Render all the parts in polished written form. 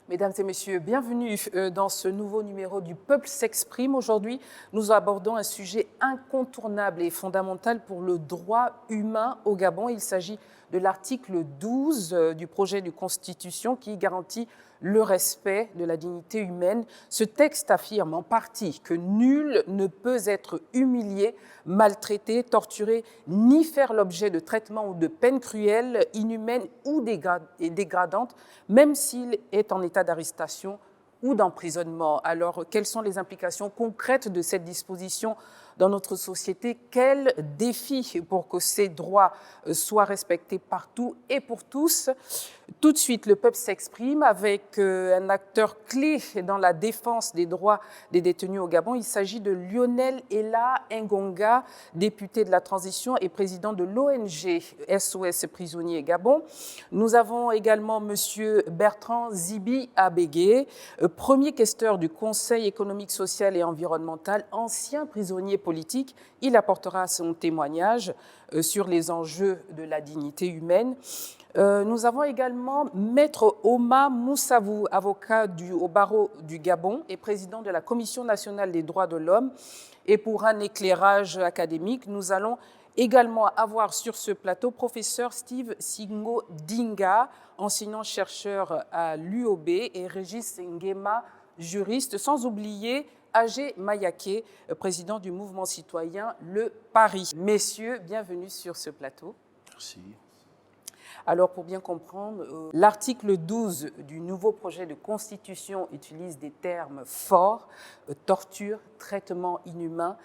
Mesdames et messieurs, bienvenue dans ce nouveau numéro du Peuple s'exprime. Aujourd'hui, nous abordons un sujet incontournable et fondamental pour le droit humain au Gabon. Il s'agit de l'article 12 du projet de constitution qui garantit le respect de la dignité humaine. Ce texte affirme en partie que nul ne peut être humilié, maltraité, torturé, ni faire l'objet de traitements ou de peines cruelles, inhumaines ou dégradantes, même s'il est en état d'arrestation ou d'emprisonnement. Alors, quelles sont les implications concrètes de cette disposition dans notre société? Quels défis pour que ces droits soient respectés partout et pour tous? Tout de suite, le peuple s'exprime avec un acteur clé dans la défense des droits des détenus au Gabon. Il s'agit de Lionel Ella Ngonga, député de la transition et président de l'ONG SOS Prisonniers Gabon. Nous avons également M. Bertrand Zibi Abégué, premier questeur du Conseil économique, social et environnemental, ancien prisonnier politique. Il apportera son témoignage sur les enjeux de la dignité humaine. Nous avons également Maître Oma Moussavou, avocat au barreau du Gabon et président de la Commission nationale des droits de l'homme. Et pour un éclairage académique, nous allons également avoir sur ce plateau professeur Steve Singo Dinga, enseignant-chercheur à l'UOB, et Régis Nguema, juriste, sans oublier Agé Mayaké, président du mouvement citoyen Le Paris. Messieurs, bienvenue sur ce plateau. Merci. Alors, pour bien comprendre, l'article 12 du nouveau projet de constitution utilise des termes forts, torture, traitement inhumain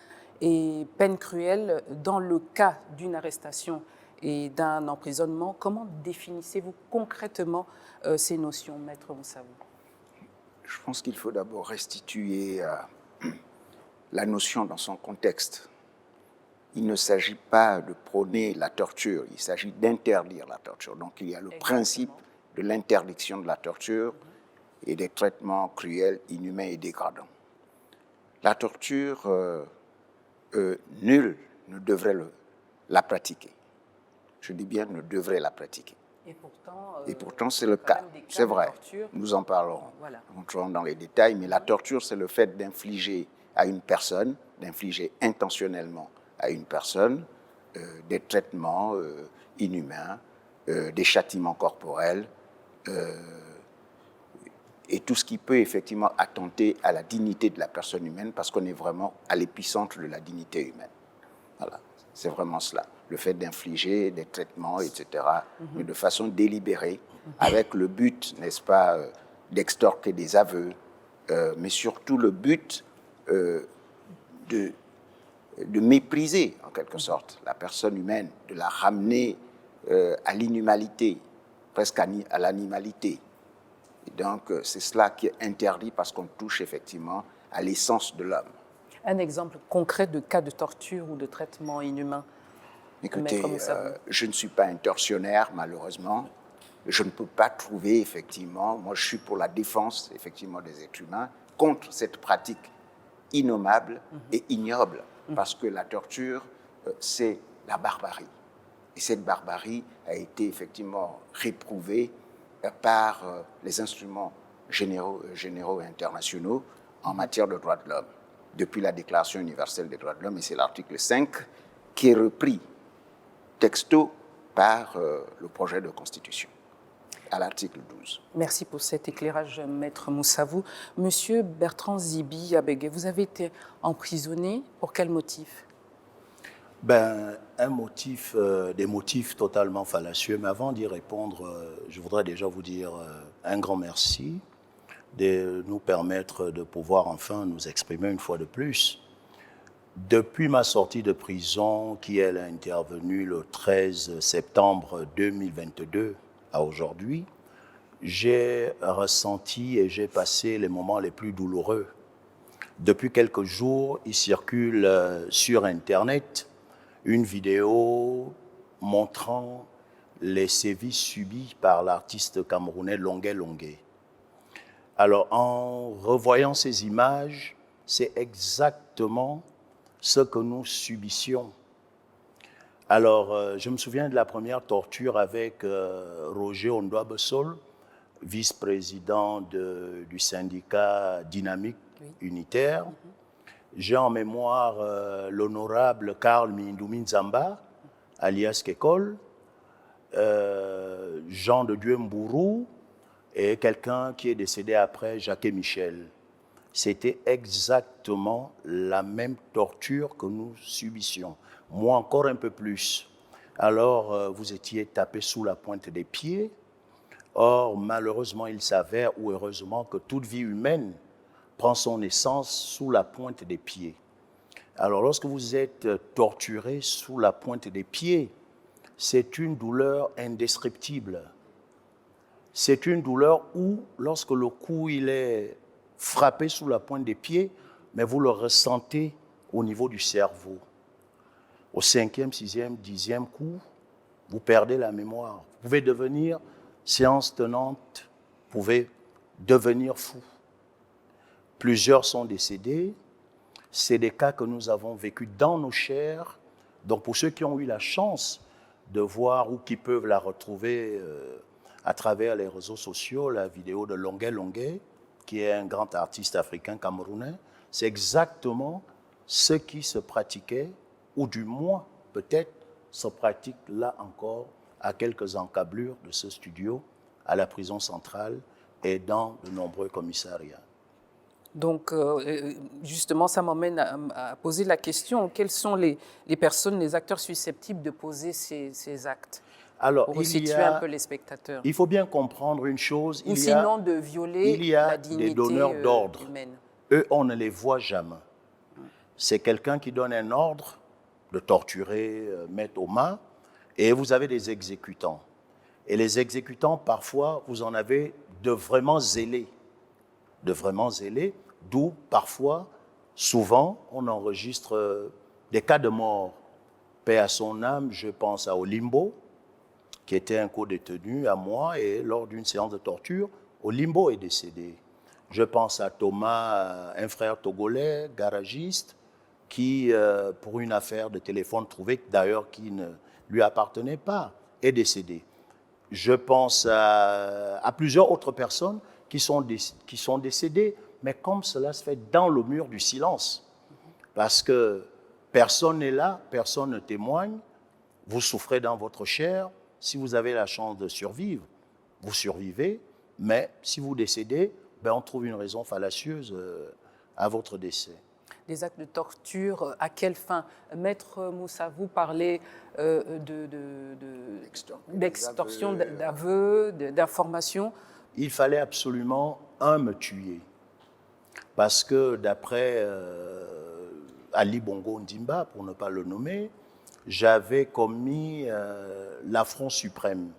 et peine cruelle dans le cas d'une arrestation et d'un emprisonnement. Comment définissez-vous concrètement ces notions, Maître Moussavou? Je pense qu'il faut d'abord restituer la notion dans son contexte. Il ne s'agit pas de prôner la torture, il s'agit d'interdire la torture. Donc il y a le principe de l'interdiction de la torture et des traitements cruels, inhumains et dégradants. La torture, nul ne devrait la pratiquer. Je dis bien ne devrait la pratiquer. Et pourtant c'est le cas, c'est vrai. Nous en parlerons, nous entrerons dans les détails, mais la torture, c'est le fait d'infliger à une personne, d'infliger intentionnellement à une personne des traitements inhumains, des châtiments corporels, et tout ce qui peut effectivement attenter à la dignité de la personne humaine, parce qu'on est vraiment à l'épicentre de la dignité humaine. Voilà, c'est vraiment cela, le fait d'infliger des traitements, etc., mais de façon délibérée, avec le but, n'est-ce pas, d'extorquer des aveux, mais surtout le but de mépriser, en quelque sorte, la personne humaine, de la ramener à l'inhumanité, presque à l'animalité. Et donc, c'est cela qui est interdit parce qu'on touche effectivement à l'essence de l'homme. Un exemple concret de cas de torture ou de traitement inhumain? Écoutez, je ne suis pas un tortionnaire, malheureusement. Je ne peux pas trouver, effectivement, moi je suis pour la défense, effectivement, des êtres humains, contre cette pratique innommable et ignoble. Parce que la torture, c'est la barbarie. Et cette barbarie a été effectivement réprouvée par les instruments généraux et internationaux en matière de droits de l'homme, depuis la Déclaration universelle des droits de l'homme, et c'est l'article 5 qui est repris texto par le projet de constitution, à l'article 12. Merci pour cet éclairage, Maître Moussavou. Monsieur Bertrand Zibi Abégué, vous avez été emprisonné pour quel motif? Des motifs totalement fallacieux. Mais avant d'y répondre, je voudrais déjà vous dire un grand merci de nous permettre de pouvoir enfin nous exprimer une fois de plus. Depuis ma sortie de prison, qui est intervenue le 13 septembre 2022 à aujourd'hui, j'ai ressenti et j'ai passé les moments les plus douloureux Depuis quelques jours, il circule sur Internet une vidéo montrant les sévices subis par l'artiste camerounais Longué Longué. Alors, en revoyant ces images, c'est exactement ce que nous subissions. Alors, je me souviens de la première torture avec Roger Ondoa-Bessol, vice-président du syndicat Dynamique Unitaire. J'ai en mémoire l'honorable Karl Mindoumi Nzamba, alias Kekol, Jean de Dieu Mbourou et quelqu'un qui est décédé après, Jacques Michel. C'était exactement la même torture que nous subissions. Moi, encore un peu plus. Alors, vous étiez tapé sous la pointe des pieds. Or, malheureusement, il s'avère, ou heureusement, que toute vie humaine prend son essence sous la pointe des pieds. Alors, lorsque vous êtes torturé sous la pointe des pieds, c'est une douleur indescriptible. C'est une douleur où, lorsque le coup il est frappé sous la pointe des pieds, mais vous le ressentez au niveau du cerveau. Au 5e, 6e, 10e coup, vous perdez la mémoire. Vous pouvez devenir, séance tenante, vous pouvez devenir fou. Plusieurs sont décédés. C'est des cas que nous avons vécus dans nos chairs. Donc pour ceux qui ont eu la chance de voir ou qui peuvent la retrouver à travers les réseaux sociaux, la vidéo de Longué Longué, qui est un grand artiste africain camerounais, c'est exactement ce qui se pratiquait, ou du moins peut-être se pratique là encore à quelques encablures de ce studio, à la prison centrale et dans de nombreux commissariats. Donc, justement, ça m'emmène à poser la question, quelles sont les personnes, les acteurs susceptibles de poser ces actes? Alors, pour situer un peu les spectateurs. Il faut bien comprendre une chose. Ou sinon de violer la dignité des donneurs d'ordre. humaine. Eux, on ne les voit jamais. C'est quelqu'un qui donne un ordre de torturer, mettre aux mains, et vous avez des exécutants. Et les exécutants, parfois, vous en avez de vraiment zélés. D'où, parfois, souvent, on enregistre des cas de mort. Paix à son âme, je pense à Olimbo, qui était un co-détenu à moi, et lors d'une séance de torture, Olimbo est décédé. Je pense à Thomas, un frère togolais, garagiste, qui, pour une affaire de téléphone trouvée, d'ailleurs qui ne lui appartenait pas, est décédé. Je pense à plusieurs autres personnes qui sont décédées, mais comme cela se fait dans le mur du silence, parce que personne n'est là, personne ne témoigne, vous souffrez dans votre chair. Si vous avez la chance de survivre, vous survivez, mais si vous décédez, ben on trouve une raison fallacieuse à votre décès. Des actes de torture, à quelle fin? Maître Moussa, vous parlez d'extorsion, d'aveux, d'informations. Il fallait absolument, me tuer. Parce que d'après Ali Bongo Ndimba, pour ne pas le nommer, j'avais commis l'affront suprême.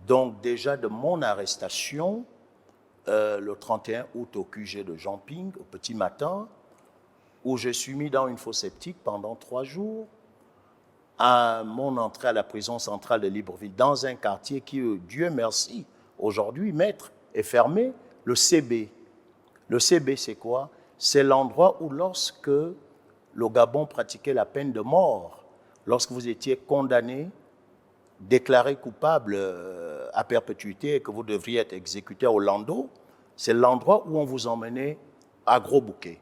Donc déjà de mon arrestation, le 31 août au QG de Jean-Ping, au petit matin, où je suis mis dans une fosse septique pendant 3 jours, à mon entrée à la prison centrale de Libreville, dans un quartier qui, Dieu merci, aujourd'hui, maître, est fermé, le CB. Le CB, c'est quoi? C'est l'endroit où lorsque le Gabon pratiquait la peine de mort, lorsque vous étiez condamné, déclaré coupable à perpétuité et que vous devriez être exécuté au landau, c'est l'endroit où on vous emmenait à Gros Bouquet.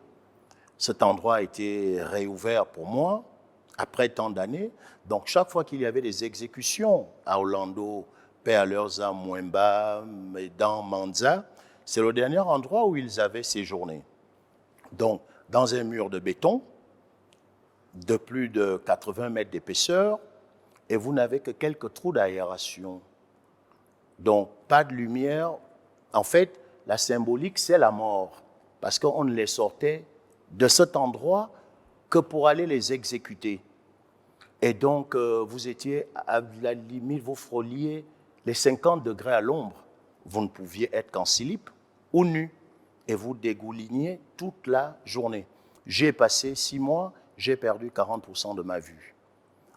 Cet endroit a été réouvert pour moi après tant d'années. Donc chaque fois qu'il y avait des exécutions à Orlando, paix à leurs âmes, Mwemba, dans Manza, c'est le dernier endroit où ils avaient séjourné. Donc dans un mur de béton de plus de 80 mètres d'épaisseur, et vous n'avez que quelques trous d'aération. Donc, pas de lumière. En fait, la symbolique, c'est la mort, parce qu'on ne les sortait de cet endroit que pour aller les exécuter. Et donc, vous étiez à la limite, vous frôliez les 50 degrés à l'ombre. Vous ne pouviez être qu'en slip ou nu. et vous dégouliniez toute la journée. J'ai passé 6 mois, j'ai perdu 40% de ma vue.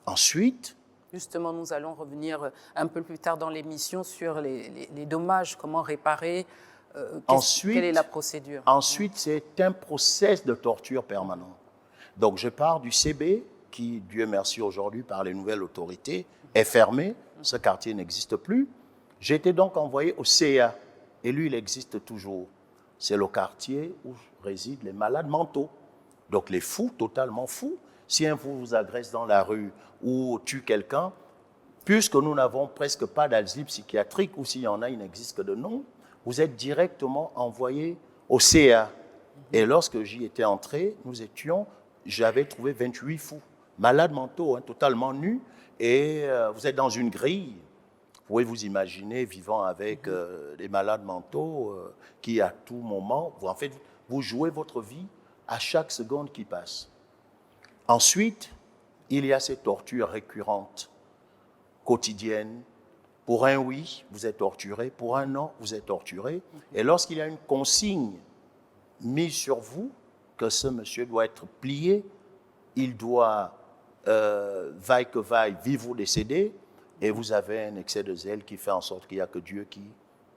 Ensuite, justement, nous allons revenir un peu plus tard dans l'émission sur les dommages, comment réparer, quelle est la procédure. Ensuite, c'est un process de torture permanent. Donc, je pars du CB, qui, Dieu merci, aujourd'hui, par les nouvelles autorités, est fermé. Ce quartier n'existe plus. J'ai été donc envoyé au CA, et lui, il existe toujours. C'est le quartier où résident les malades mentaux. Donc, les fous, totalement fous. Si un fou vous agresse dans la rue ou tue quelqu'un, puisque nous n'avons presque pas d'asile psychiatrique, ou s'il y en a, il n'existe que de nom, vous êtes directement envoyé au CA. Et lorsque j'y étais entré, j'avais trouvé 28 fous, malades mentaux, hein, totalement nus, et vous êtes dans une grille. Vous pouvez vous imaginer vivant avec des malades mentaux qui, à tout moment, vous jouez votre vie à chaque seconde qui passe. Ensuite, il y a ces tortures récurrentes, quotidiennes. Pour un oui, vous êtes torturé. Pour un non, vous êtes torturé. Et lorsqu'il y a une consigne mise sur vous, que ce monsieur doit être plié, il doit, vaille que vaille, vivre ou décéder, et vous avez un excès de zèle qui fait en sorte qu'il n'y a que Dieu qui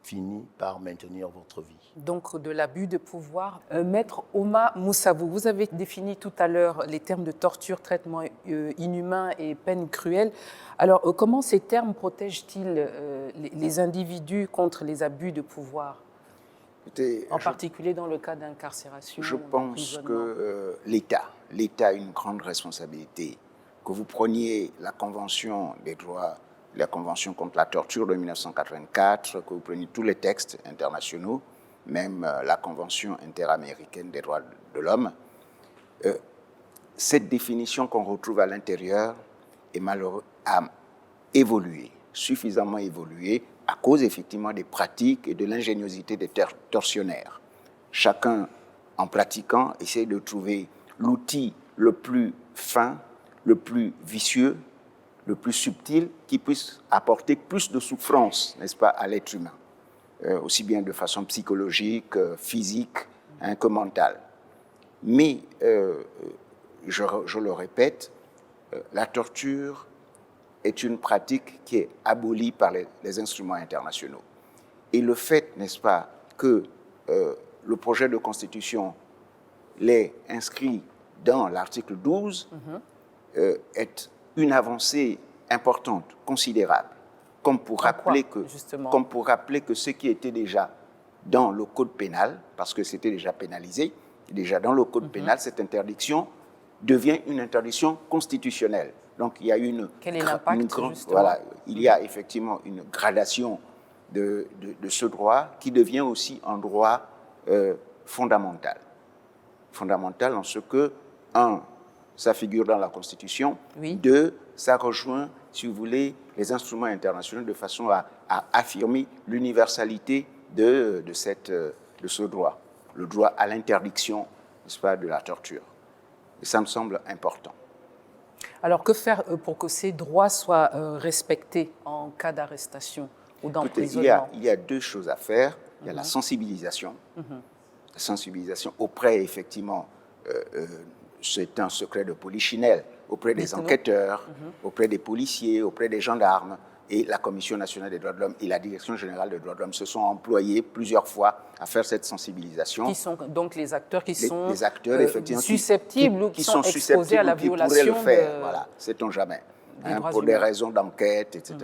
finit par maintenir votre vie. Donc de l'abus de pouvoir. Maître Ouma Moussabou, vous avez défini tout à l'heure les termes de torture, traitement inhumain et peine cruelle. Alors comment ces termes protègent-ils les individus contre les abus de pouvoir ? En particulier dans le cas d'incarcération. Je pense que l'État a une grande responsabilité. Que vous preniez la Convention des droits, la Convention contre la torture de 1984, que vous preniez tous les textes internationaux, même la Convention interaméricaine des droits de l'homme, cette définition qu'on retrouve à l'intérieur a évolué, suffisamment évolué, à cause effectivement des pratiques et de l'ingéniosité des tortionnaires. Chacun, en pratiquant, essaie de trouver l'outil le plus fin, le plus vicieux, le plus subtil, qui puisse apporter plus de souffrance, n'est-ce pas, à l'être humain, aussi bien de façon psychologique, physique, que mentale. Mais, je le répète, la torture est une pratique qui est abolie par les instruments internationaux. Et le fait, n'est-ce pas, que le projet de constitution l'ait inscrit dans l'article 12 est une avancée importante, considérable, comme pour rappeler que ce qui était déjà dans le code pénal, parce que c'était déjà pénalisé, déjà dans le code pénal, cette interdiction devient une interdiction constitutionnelle. Donc il y a Quel est l'impact, voilà, il y a effectivement une gradation de ce droit qui devient aussi un droit fondamental. Fondamental en ce que, un, ça figure dans la Constitution, oui. Deux, ça rejoint, si vous voulez, les instruments internationaux de façon à affirmer l'universalité de ce droit, le droit à l'interdiction, n'est-ce pas, de la torture. Et ça me semble important. Alors, que faire pour que ces droits soient respectés en cas d'arrestation ou d'emprisonnement ? Il y a deux choses à faire. Il y a la sensibilisation. La sensibilisation auprès, effectivement, c'est un secret de polichinelle, auprès des enquêteurs, auprès des policiers, auprès des gendarmes. Et la Commission nationale des droits de l'homme et la Direction générale des droits de l'homme se sont employés plusieurs fois à faire cette sensibilisation. Qui sont donc les acteurs qui sont les acteurs, effectivement, susceptibles ou qui sont exposés à la violation qui pourraient le faire, voilà, sait-on jamais, pour des raisons d'enquête, etc.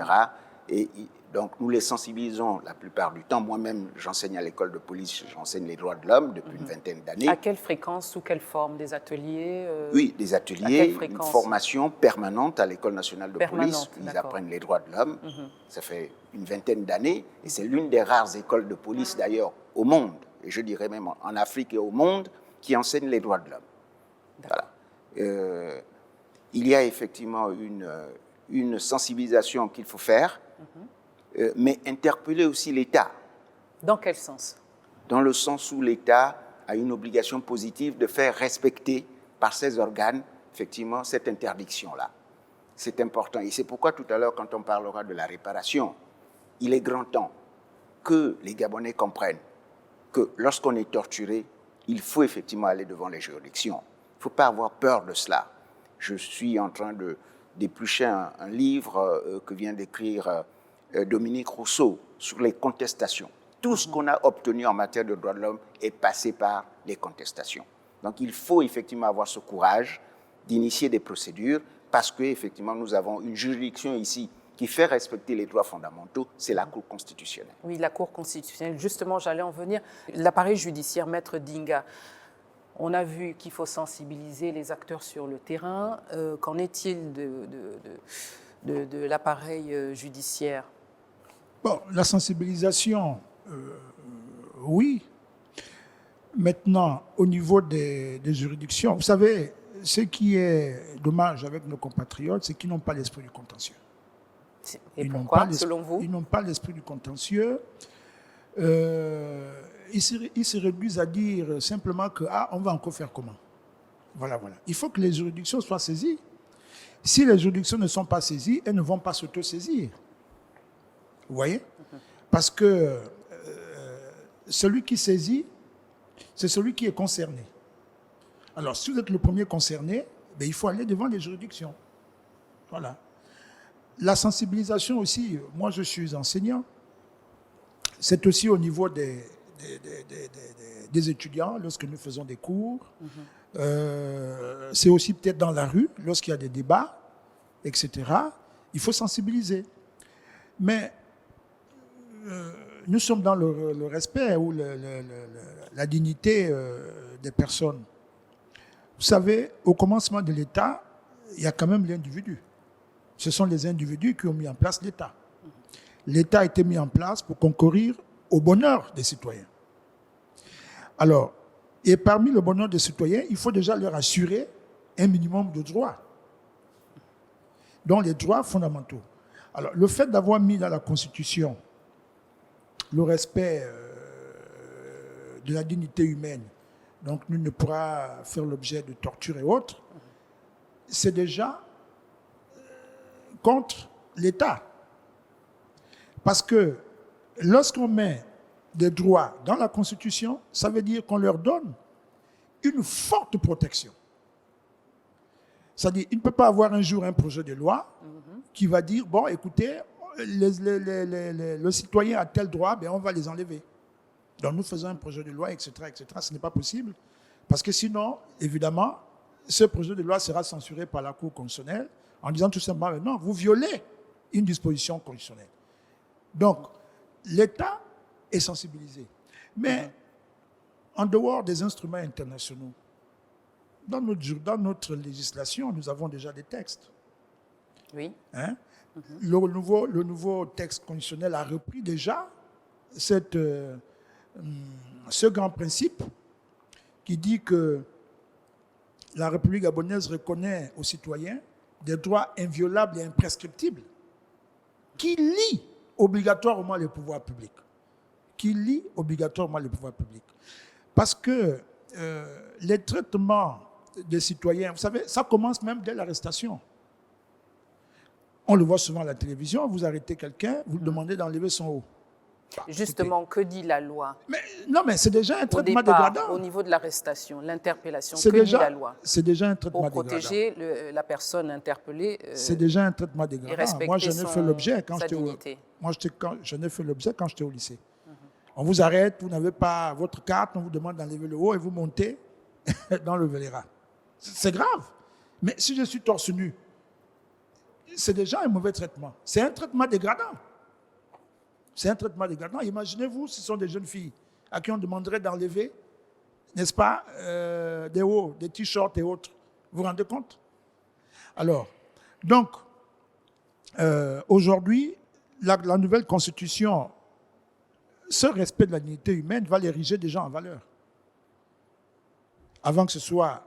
Et donc, nous les sensibilisons la plupart du temps. Moi-même, j'enseigne à l'école de police, j'enseigne les droits de l'homme depuis une vingtaine d'années. À quelle fréquence, sous quelle forme? Des ateliers Oui, des ateliers, une formation permanente à l'école nationale de police. Ils apprennent les droits de l'homme. Ça fait une vingtaine d'années. Et c'est l'une des rares écoles de police, d'ailleurs, au monde, et je dirais même en Afrique et au monde, qui enseigne les droits de l'homme. Voilà. Il y a effectivement une sensibilisation qu'il faut faire, mais interpeller aussi l'État. Dans quel sens? Dans le sens où l'État a une obligation positive de faire respecter par ses organes, effectivement, cette interdiction-là. C'est important. Et c'est pourquoi tout à l'heure, quand on parlera de la réparation, il est grand temps que les Gabonais comprennent que lorsqu'on est torturé, il faut effectivement aller devant les juridictions. Il ne faut pas avoir peur de cela. Je suis en train d'éplucher un livre que vient d'écrire Dominique Rousseau sur les contestations. Tout ce qu'on a obtenu en matière de droits de l'homme est passé par les contestations. Donc il faut effectivement avoir ce courage d'initier des procédures parce qu'effectivement nous avons une juridiction ici qui fait respecter les droits fondamentaux, c'est la Cour constitutionnelle. Oui, la Cour constitutionnelle. Justement, j'allais en venir. L'appareil judiciaire, Maître Dinga, on a vu qu'il faut sensibiliser les acteurs sur le terrain. Qu'en est-il de l'appareil judiciaire? Bon, la sensibilisation, oui. Maintenant, au niveau des juridictions, vous savez, ce qui est dommage avec nos compatriotes, c'est qu'ils n'ont pas l'esprit du contentieux. Et pourquoi, selon vous? Ils n'ont pas l'esprit du contentieux. Ils se réduisent à dire simplement que on va encore faire comment. Voilà. Il faut que les juridictions soient saisies. Si les juridictions ne sont pas saisies, elles ne vont pas s'auto-saisir. Vous voyez? Parce que celui qui saisit, c'est celui qui est concerné. Alors, si vous êtes le premier concerné, il faut aller devant les juridictions. Voilà. La sensibilisation aussi, moi je suis enseignant, c'est aussi au niveau des étudiants lorsque nous faisons des cours. C'est aussi peut-être dans la rue, lorsqu'il y a des débats, etc. Il faut sensibiliser. Mais nous sommes dans le respect ou la dignité des personnes. Vous savez, au commencement de l'État, il y a quand même l'individu. Ce sont les individus qui ont mis en place l'État. L'État a été mis en place pour concourir au bonheur des citoyens. Alors, et parmi le bonheur des citoyens, il faut déjà leur assurer un minimum de droits, dont les droits fondamentaux. Alors, le fait d'avoir mis dans la Constitution le respect de la dignité humaine, donc nul ne pourra faire l'objet de torture et autres, c'est déjà contre l'État. Parce que lorsqu'on met des droits dans la Constitution, ça veut dire qu'on leur donne une forte protection. C'est-à-dire, il ne peut pas avoir un jour un projet de loi qui va dire, bon, écoutez, le citoyen a tel droit, on va les enlever. Donc nous faisons un projet de loi, etc., etc. Ce n'est pas possible, parce que sinon, évidemment, ce projet de loi sera censuré par la Cour constitutionnelle en disant tout simplement, non, vous violez une disposition constitutionnelle. Donc, l'État est sensibilisé. Mais, en dehors des instruments internationaux, dans notre législation, nous avons déjà des textes. Oui. Le nouveau texte constitutionnel a repris déjà ce grand principe qui dit que la République gabonaise reconnaît aux citoyens des droits inviolables et imprescriptibles qui lient obligatoirement les pouvoirs publics. Parce que les traitements des citoyens, vous savez, ça commence même dès l'arrestation. On le voit souvent à la télévision, vous arrêtez quelqu'un, vous lui demandez d'enlever son haut. Justement, que dit la loi? Non, mais c'est déjà un traitement dégradant. Au niveau de l'arrestation, l'interpellation, que dit la loi? C'est déjà un traitement dégradant. Pour protéger la personne interpellée. C'est déjà un traitement dégradant. Moi, j'en ai fait l'objet quand j'étais au lycée. On vous arrête, vous n'avez pas votre carte, on vous demande d'enlever le haut et vous montez dans le Vélera. C'est grave. Mais si je suis torse nu, c'est déjà un mauvais traitement. C'est un traitement dégradant. Imaginez-vous, ce sont des jeunes filles à qui on demanderait d'enlever, n'est-ce pas, des hauts, des t-shirts et autres. Vous vous rendez compte? Alors, donc, aujourd'hui, la nouvelle constitution, ce respect de la dignité humaine va l'ériger déjà en valeur. Avant que ce soit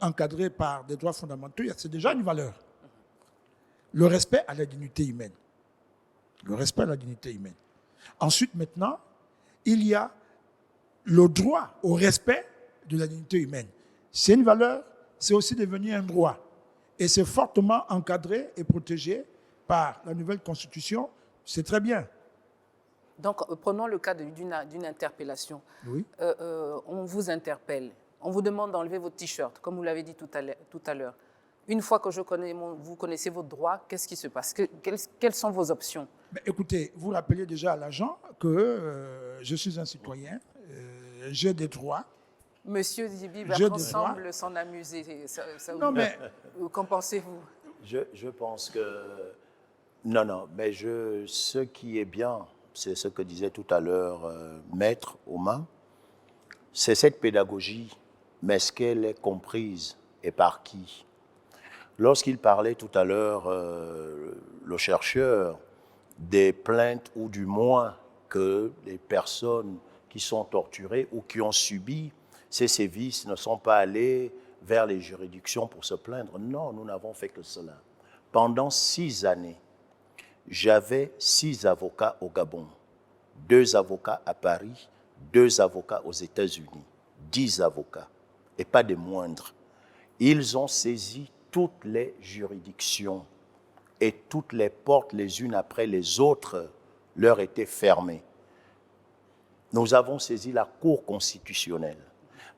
encadré par des droits fondamentaux, c'est déjà une valeur. Le respect à la dignité humaine. Ensuite, maintenant, il y a le droit au respect de la dignité humaine. C'est une valeur, c'est aussi devenu un droit. Et c'est fortement encadré et protégé par la nouvelle Constitution. C'est très bien. Donc, prenons le cas d'une interpellation. Oui. On vous interpelle, on vous demande d'enlever votre t-shirt, comme vous l'avez dit tout à l'heure. Une fois que vous connaissez votre droit, qu'est-ce qui se passe? Quelles sont vos options? Mais écoutez, vous rappelez déjà à l'agent que je suis un citoyen, j'ai des droits. Monsieur Zibi Bertrand semble s'en amuser. Non, mais... Qu'en pensez-vous? Je pense que... Non, mais ce qui est bien, c'est ce que disait tout à l'heure Maître Oman, c'est cette pédagogie, mais est-ce qu'elle est comprise et par qui? Lorsqu'il parlait tout à l'heure, le chercheur, des plaintes ou du moins que les personnes qui sont torturées ou qui ont subi ces sévices ne sont pas allées vers les juridictions pour se plaindre. Non, nous n'avons fait que cela. Pendant 6 années, j'avais 6 avocats au Gabon, 2 avocats à Paris, 2 avocats aux États-Unis, 10 avocats, et pas des moindres. Ils ont saisi toutes les juridictions et toutes les portes les unes après les autres leur étaient fermées. Nous avons saisi la Cour constitutionnelle,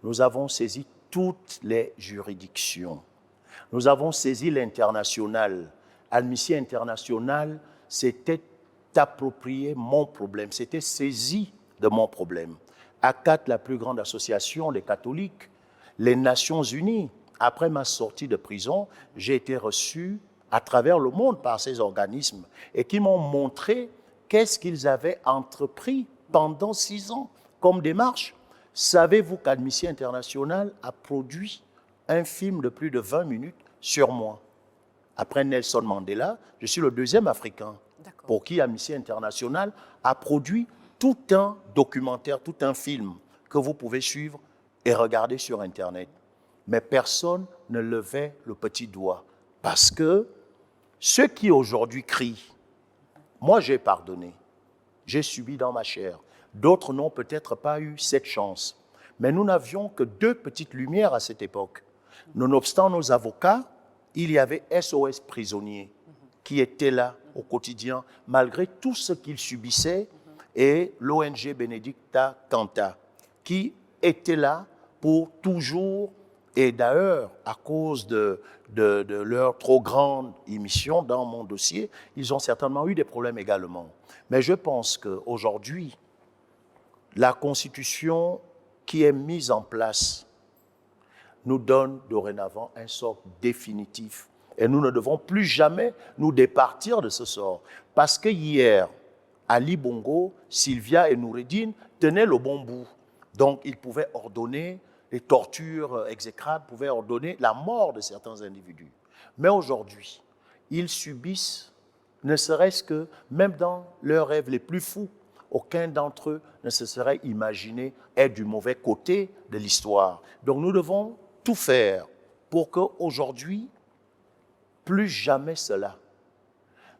nous avons saisi toutes les juridictions, nous avons saisi l'international. Amnesty International s'était approprié mon problème, s'était saisi de mon problème. ACAT, la plus grande association des catholiques, les Nations Unies. Après ma sortie de prison, j'ai été reçu à travers le monde par ces organismes et qui m'ont montré qu'est-ce qu'ils avaient entrepris pendant 6 ans comme démarche. Savez-vous qu'Amnesty International a produit un film de plus de 20 minutes sur moi? Après Nelson Mandela, je suis le 2e Africain pour qui Amnesty International a produit tout un documentaire, tout un film que vous pouvez suivre et regarder sur Internet. Mais personne ne levait le petit doigt. Parce que ceux qui aujourd'hui crient, moi j'ai pardonné, j'ai subi dans ma chair. D'autres n'ont peut-être pas eu cette chance. Mais nous n'avions que 2 petites lumières à cette époque. Nonobstant nos avocats, il y avait SOS prisonniers qui étaient là au quotidien, malgré tout ce qu'ils subissaient, et l'ONG Benedicta Canta, qui était là pour toujours. Et d'ailleurs, à cause de leur trop grande émission dans mon dossier, ils ont certainement eu des problèmes également. Mais je pense qu'aujourd'hui, la Constitution qui est mise en place nous donne dorénavant un sort définitif. Et nous ne devons plus jamais nous départir de ce sort. Parce que hier, Ali Bongo, Sylvia et Noureddine tenaient le bon bout. Donc, ils pouvaient ordonner les tortures exécrables, pouvaient ordonner la mort de certains individus. Mais aujourd'hui, ils subissent, ne serait-ce que, même dans leurs rêves les plus fous, aucun d'entre eux ne se serait imaginé être du mauvais côté de l'histoire. Donc nous devons tout faire pour qu'aujourd'hui, plus jamais cela.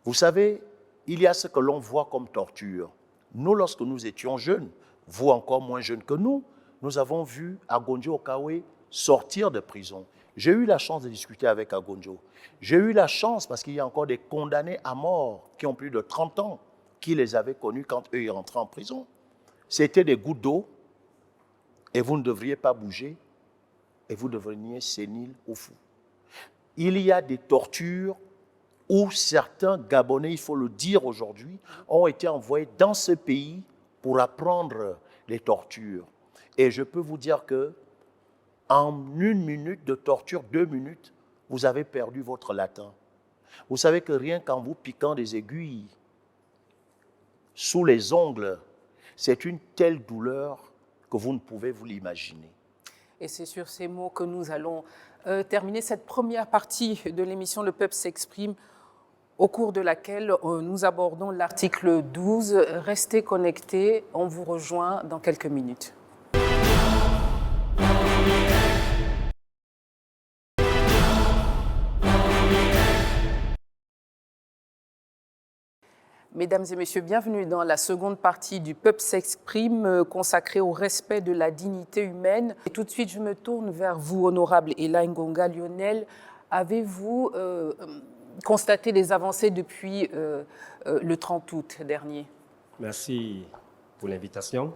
Vous savez, il y a ce que l'on voit comme torture. Nous, lorsque nous étions jeunes, vous encore moins jeunes que nous avons vu Agonjo Okawe sortir de prison. J'ai eu la chance de discuter avec Agonjo. J'ai eu la chance, parce qu'il y a encore des condamnés à mort qui ont plus de 30 ans, qui les avaient connus quand eux ils rentraient en prison. C'était des gouttes d'eau, et vous ne devriez pas bouger, et vous deveniez sénile ou fou. Il y a des tortures où certains Gabonais, il faut le dire aujourd'hui, ont été envoyés dans ce pays pour apprendre les tortures. Et je peux vous dire que en 1 minute de torture, 2 minutes, vous avez perdu votre latin. Vous savez que rien qu'en vous piquant des aiguilles sous les ongles, c'est une telle douleur que vous ne pouvez vous l'imaginer. Et c'est sur ces mots que nous allons terminer cette première partie de l'émission Le Peuple s'exprime, au cours de laquelle nous abordons l'article 12. Restez connectés, on vous rejoint dans quelques minutes. Mesdames et messieurs, bienvenue dans la seconde partie du Peuple s'exprime consacrée au respect de la dignité humaine. Et tout de suite, je me tourne vers vous, honorable Ella Ngonga Lionel. Avez-vous constaté des avancées depuis le 30 août dernier? Merci pour l'invitation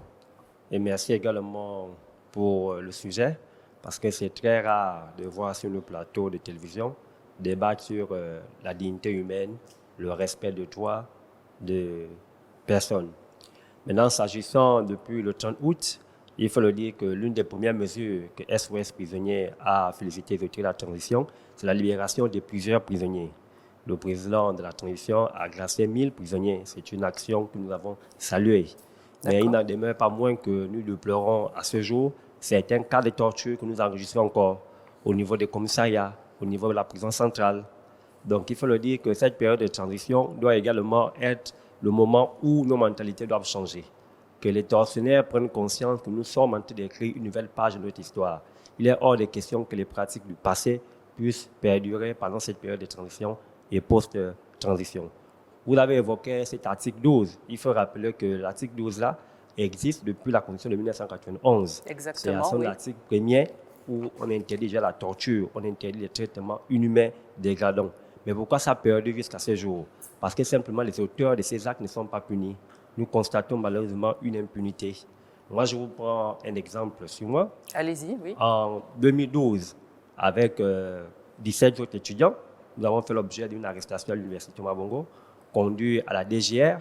et merci également pour le sujet parce que c'est très rare de voir sur nos plateaux de télévision débattre sur la dignité humaine, le respect de droits de personnes. Maintenant, s'agissant depuis le 30 août, il faut le dire que l'une des premières mesures que SOS Prisonniers a félicité de la transition, c'est la libération de plusieurs prisonniers. Le président de la transition a gracié 1000 prisonniers. C'est une action que nous avons saluée. Mais il n'en demeure pas moins que nous déplorons à ce jour certains cas de torture que nous enregistrons encore au niveau des commissariats, au niveau de la prison centrale. Donc il faut le dire que cette période de transition doit également être le moment où nos mentalités doivent changer. Que les tortionnaires prennent conscience que nous sommes en train d'écrire une nouvelle page de notre histoire. Il est hors de question que les pratiques du passé puissent perdurer pendant cette période de transition et post-transition. Vous avez évoqué cet article 12. Il faut rappeler que l'article 12-là existe depuis la Constitution de 1991. Exactement, c'est à son article premier où on interdit déjà la torture, on interdit les traitements inhumains dégradants. Mais pourquoi ça perdure jusqu'à ce jour? Parce que simplement les auteurs de ces actes ne sont pas punis. Nous constatons malheureusement une impunité. Moi, je vous prends un exemple sur moi. Allez-y, oui. En 2012, avec 17 autres étudiants, nous avons fait l'objet d'une arrestation à l'université Thomas Bongo, conduit à la DGR.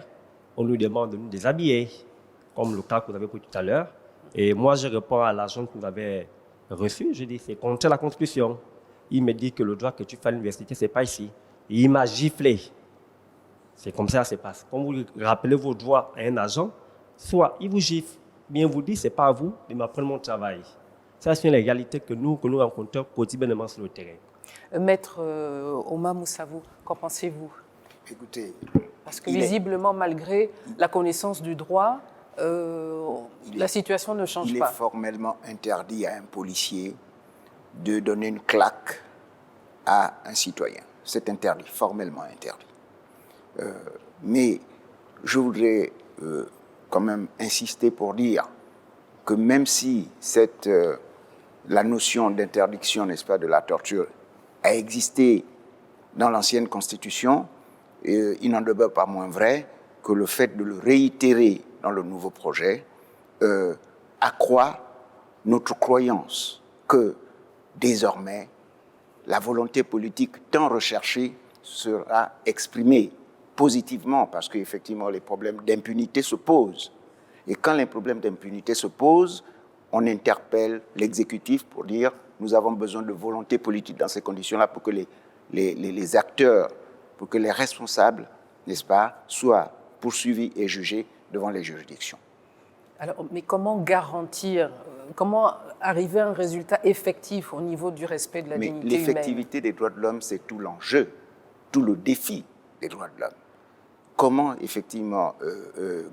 On nous demande de nous déshabiller, comme le cas que vous avez pris tout à l'heure. Et moi, je réponds à l'agent que vous avez reçu. Je dis, c'est contre la Constitution. Il me dit que le droit que tu fais à l'université, ce n'est pas ici. Et il m'a giflé. C'est comme ça que ça se passe. Quand vous rappelez vos droits à un agent, soit il vous gifle, bien vous dit, ce n'est pas à vous de m'apprendre mon travail. Ça, c'est une réalité que nous rencontrons quotidiennement sur le terrain. Maître Omar Moussavou, qu'en pensez-vous? Écoutez, parce que visiblement, malgré la connaissance du droit, la situation ne change pas. Il est formellement interdit à un policier de donner une claque à un citoyen. C'est interdit, formellement interdit. Mais je voudrais quand même insister pour dire que même si la notion d'interdiction, n'est-ce pas, de la torture a existé dans l'ancienne Constitution, il n'en demeure pas moins vrai que le fait de le réitérer dans le nouveau projet accroît notre croyance que désormais la volonté politique tant recherchée sera exprimée positivement parce qu'effectivement les problèmes d'impunité se posent. Et quand les problèmes d'impunité se posent, on interpelle l'exécutif pour dire nous avons besoin de volonté politique dans ces conditions-là pour que les acteurs, pour que les responsables, n'est-ce pas, soient poursuivis et jugés devant les juridictions. Alors, mais comment garantir, comment arriver à un résultat effectif au niveau du respect de la dignité humaine? L'effectivité des droits de l'homme, c'est tout l'enjeu, tout le défi des droits de l'homme. Comment effectivement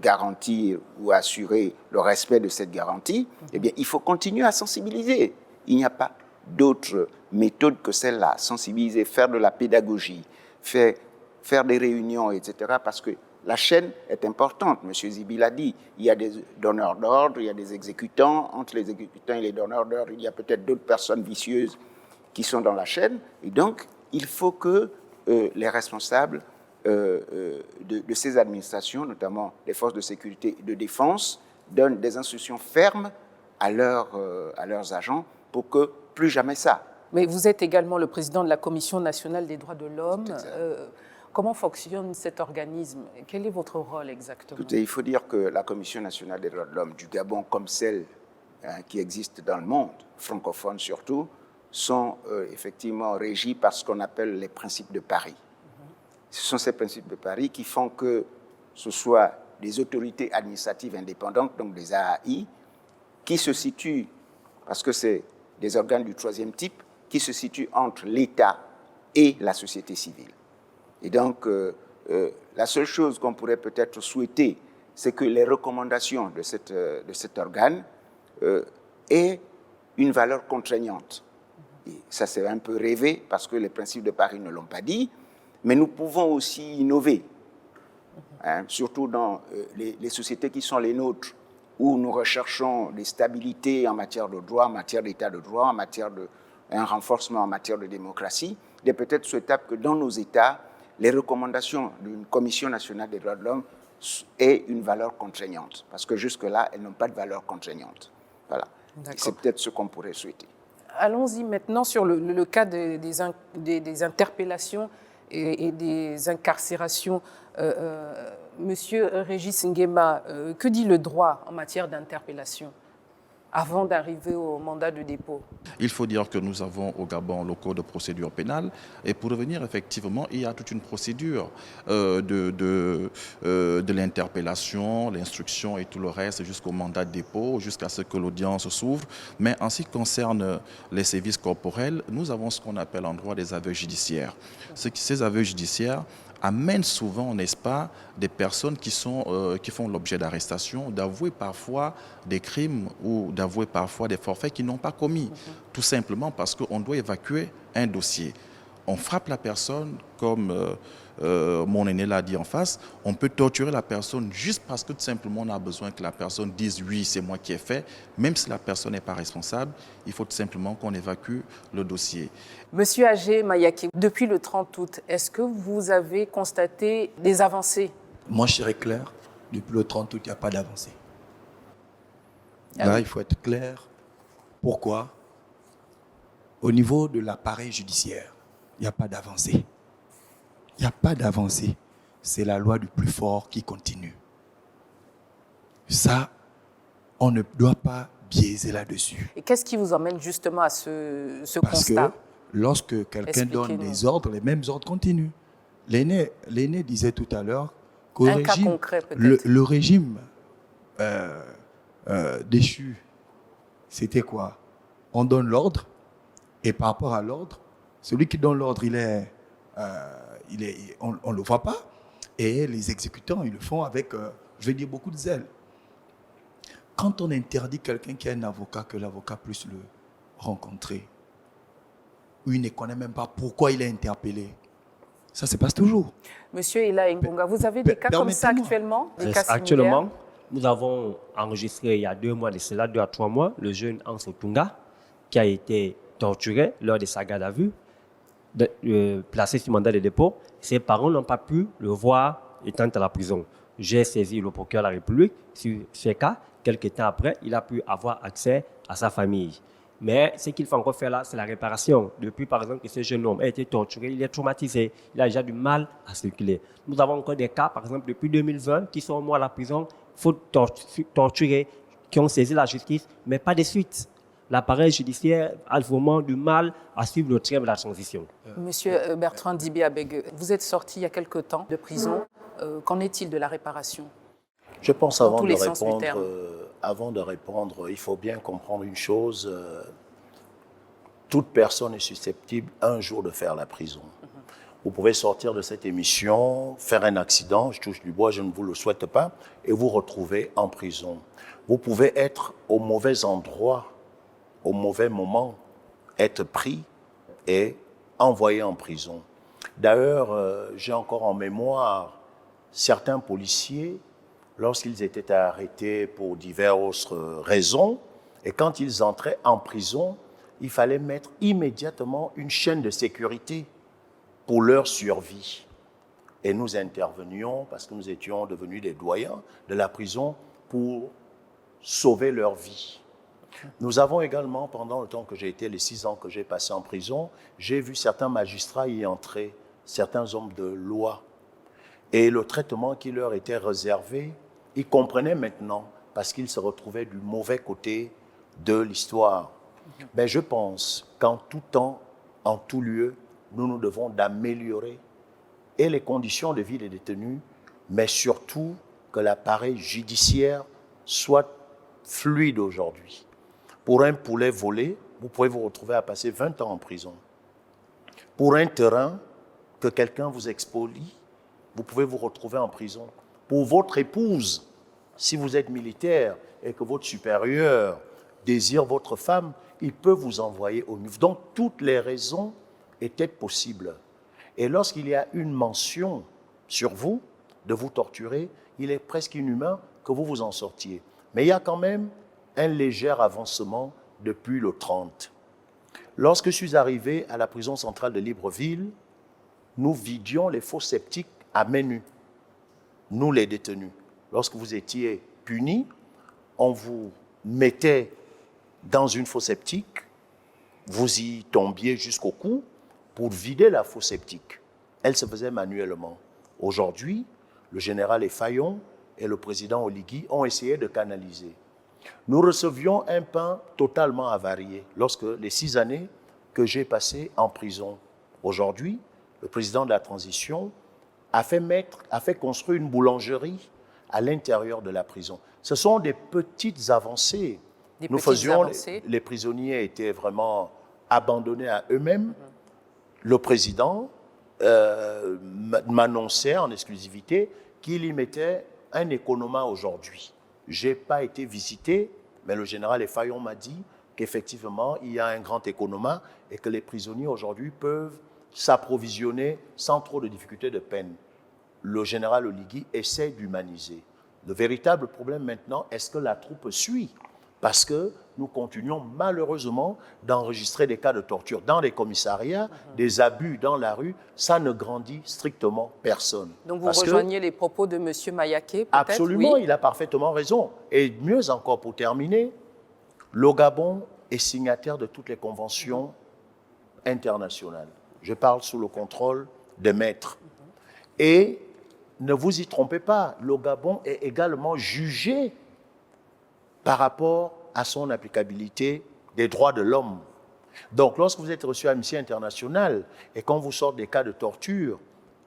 garantir ou assurer le respect de cette garantie? Eh bien, il faut continuer à sensibiliser. Il n'y a pas d'autre méthode que celle-là. Sensibiliser, faire de la pédagogie, faire des réunions, etc. Parce que la chaîne est importante. M. Zibi l'a dit. Il y a des donneurs d'ordre, il y a des exécutants. Entre les exécutants et les donneurs d'ordre, il y a peut-être d'autres personnes vicieuses qui sont dans la chaîne. Et donc, il faut que les responsables de ces administrations, notamment les forces de sécurité et de défense, donnent des instructions fermes à leurs agents pour que plus jamais ça. Mais vous êtes également le président de la Commission nationale des droits de l'homme. Comment fonctionne cet organisme? Quel est votre rôle exactement? Écoutez, il faut dire que la Commission nationale des droits de l'homme du Gabon, comme celle qui existe dans le monde, francophone surtout, sont effectivement régies par ce qu'on appelle les principes de Paris. Ce sont ces principes de Paris qui font que ce soit des autorités administratives indépendantes, donc des AAI, qui se situent, parce que c'est des organes du troisième type, qui se situent entre l'État et la société civile. Et donc, la seule chose qu'on pourrait peut-être souhaiter, c'est que les recommandations de cet organe aient une valeur contraignante. Et ça, c'est un peu rêvé, parce que les principes de Paris ne l'ont pas dit, mais nous pouvons aussi innover, surtout dans les sociétés qui sont les nôtres, où nous recherchons des stabilités en matière de droit, en matière d'état de droit, en matière d'un renforcement en matière de démocratie. Il est peut-être souhaitable que dans nos États, les recommandations d'une Commission nationale des droits de l'homme ait une valeur contraignante. Parce que jusque-là, elles n'ont pas de valeur contraignante. Voilà. C'est peut-être ce qu'on pourrait souhaiter. Allons-y maintenant sur le cas des interpellations et des incarcérations. Monsieur Régis Nguema, que dit le droit en matière d'interpellation avant d'arriver au mandat de dépôt? Il faut dire que nous avons au Gabon le code de procédure pénale et pour revenir effectivement, il y a toute une procédure de l'interpellation, l'instruction et tout le reste jusqu'au mandat de dépôt, jusqu'à ce que l'audience s'ouvre. Mais en ce qui concerne les sévices corporels, nous avons ce qu'on appelle en droit des aveux judiciaires. Ces aveux judiciaires amènent souvent, n'est-ce pas, des personnes qui font l'objet d'arrestation, d'avouer parfois des crimes ou d'avouer parfois des forfaits qu'ils n'ont pas commis. Tout simplement parce qu'on doit évacuer un dossier. On frappe la personne comme mon aîné l'a dit en face, on peut torturer la personne juste parce que tout simplement on a besoin que la personne dise oui, c'est moi qui ai fait, même si la personne n'est pas responsable, il faut tout simplement qu'on évacue le dossier. Monsieur Agé Mayaki, depuis le 30 août, est-ce que vous avez constaté des avancées? Moi, je serais clair, depuis le 30 août, il n'y a pas d'avancée. Là, il faut être clair. Pourquoi? Au niveau de l'appareil judiciaire, il n'y a pas d'avancée. Il n'y a pas d'avancée. C'est la loi du plus fort qui continue. Ça, on ne doit pas biaiser là-dessus. Et qu'est-ce qui vous emmène justement à ce Parce constat? que lorsque quelqu'un donne des ordres, les mêmes ordres continuent. L'aîné disait tout à l'heure qu'au régime, concret, peut-être. le régime déchu, c'était quoi? On donne l'ordre et par rapport à l'ordre, celui qui donne l'ordre, on ne le voit pas et les exécutants, ils le font avec, je vais dire, beaucoup de zèle. Quand on interdit quelqu'un qui a un avocat, que l'avocat puisse le rencontrer, ou il ne connaît même pas pourquoi il est interpellé, ça se passe toujours. Monsieur Ela Ngonga, vous avez des cas comme ça actuellement, des cas actuellement, nous avons enregistré il y a 2 mois de cela, 2 à 3 mois, le jeune Anso Tunga qui a été torturé lors de sa garde à vue, placé sur mandat de dépôt. Ses parents n'ont pas pu le voir étant à la prison. J'ai saisi le procureur de la République sur ce cas. Quelques temps après, il a pu avoir accès à sa famille. Mais ce qu'il faut encore faire là, c'est la réparation. Depuis, par exemple, que ce jeune homme a été torturé, il est traumatisé, il a déjà du mal à circuler. Nous avons encore des cas, par exemple, depuis 2020, qui sont morts à la prison, faute torturés, qui ont saisi la justice, mais pas de suite. L'appareil judiciaire a vraiment du mal à suivre le train de la transition. Monsieur Bertrand Dibi-Abeg, vous êtes sorti il y a quelque temps de prison. Qu'en est-il de la réparation? Je pense avant de répondre, il faut bien comprendre une chose. Toute personne est susceptible un jour de faire la prison. Vous pouvez sortir de cette émission, faire un accident, je touche du bois, je ne vous le souhaite pas, et vous retrouver en prison. Vous pouvez être au mauvais endroit, au mauvais moment, être pris et envoyé en prison. D'ailleurs, j'ai encore en mémoire certains policiers, lorsqu'ils étaient arrêtés pour diverses raisons, et quand ils entraient en prison, il fallait mettre immédiatement une chaîne de sécurité pour leur survie. Et nous intervenions, parce que nous étions devenus des doyens de la prison, pour sauver leur vie. Nous avons également, pendant le temps que j'ai été, les 6 ans que j'ai passé en prison, j'ai vu certains magistrats y entrer, certains hommes de loi. Et le traitement qui leur était réservé, ils comprenaient maintenant, parce qu'ils se retrouvaient du mauvais côté de l'histoire. Mais je pense qu'en tout temps, en tout lieu, nous devons d'améliorer et les conditions de vie des détenus, mais surtout que l'appareil judiciaire soit fluide aujourd'hui. Pour un poulet volé, vous pouvez vous retrouver à passer 20 ans en prison. Pour un terrain que quelqu'un vous expolie, vous pouvez vous retrouver en prison. Pour votre épouse, si vous êtes militaire et que votre supérieur désire votre femme, il peut vous envoyer au MIF. Donc, toutes les raisons étaient possibles. Et lorsqu'il y a une mention sur vous, de vous torturer, il est presque inhumain que vous vous en sortiez. Mais il y a quand même un léger avancement depuis le 30. Lorsque je suis arrivé à la prison centrale de Libreville, nous vidions les fosses septiques à main nue. nous les détenus. Lorsque vous étiez punis, on vous mettait dans une fosse septique, vous y tombiez jusqu'au cou pour vider la fosse septique. Elle se faisait manuellement. Aujourd'hui, le général Effayon et le président Oligui ont essayé de canaliser. Nous recevions un pain totalement avarié lorsque les 6 années que j'ai passées en prison. Aujourd'hui, le président de la transition a fait construire une boulangerie à l'intérieur de la prison. Ce sont des petites avancées. Les prisonniers étaient vraiment abandonnés à eux-mêmes. Le président m'annonçait en exclusivité qu'il y mettait un économa aujourd'hui. Je n'ai pas été visité, mais le général Effayon m'a dit qu'effectivement, il y a un grand économa et que les prisonniers aujourd'hui peuvent s'approvisionner sans trop de difficultés de peine. Le général Oligui essaie d'humaniser. Le véritable problème maintenant, est-ce que la troupe suit? Parce que nous continuons malheureusement d'enregistrer des cas de torture dans les commissariats, des abus dans la rue, ça ne grandit strictement personne. Donc vous rejoignez les propos de M. Mayaké, peut-être? Absolument, oui. Il a parfaitement raison. Et mieux encore, pour terminer, le Gabon est signataire de toutes les conventions internationales. Je parle sous le contrôle des maîtres. Et ne vous y trompez pas, le Gabon est également jugé par rapport à son applicabilité des droits de l'homme. Donc, lorsque vous êtes reçu à Amnesty International et qu'on vous sort des cas de torture,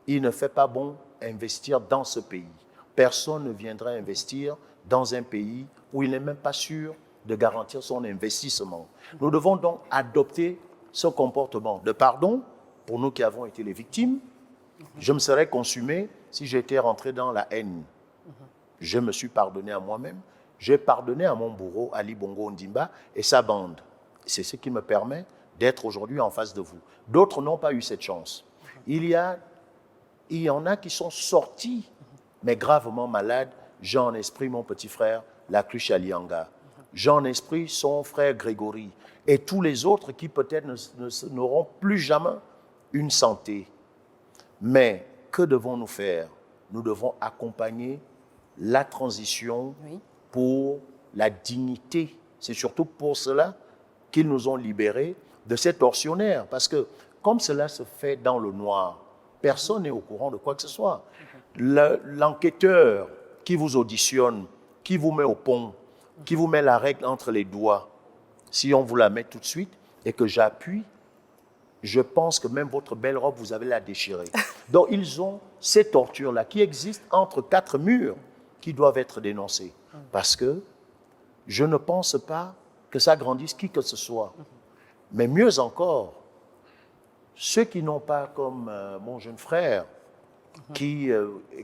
il ne fait pas bon investir dans ce pays. Personne ne viendrait investir dans un pays où il n'est même pas sûr de garantir son investissement. Nous devons donc adopter ce comportement de pardon pour nous qui avons été les victimes. Je me serais consumé si j'étais rentré dans la haine. Je me suis pardonné à moi-même. J'ai pardonné à mon bourreau, Ali Bongo Ondimba, et sa bande. C'est ce qui me permet d'être aujourd'hui en face de vous. D'autres n'ont pas eu cette chance. Il y en a qui sont sortis, mais gravement malades. Jean Esprit, mon petit frère, la cruche Alianga. Jean Esprit, son frère Grégory. Et tous les autres qui peut-être n'auront plus jamais une santé. Mais que devons-nous faire? Nous devons accompagner la transition pour la dignité. C'est surtout pour cela qu'ils nous ont libérés de ces tortionnaires. Parce que comme cela se fait dans le noir, personne n'est au courant de quoi que ce soit. L'enquêteur qui vous auditionne, qui vous met au pont, qui vous met la règle entre les doigts, si on vous la met tout de suite et que j'appuie, je pense que même votre belle robe, vous allez la déchirer. Donc, ils ont ces tortures-là qui existent entre 4 murs qui doivent être dénoncées. Parce que je ne pense pas que ça grandisse qui que ce soit. Mais mieux encore, ceux qui n'ont pas comme mon jeune frère, qui,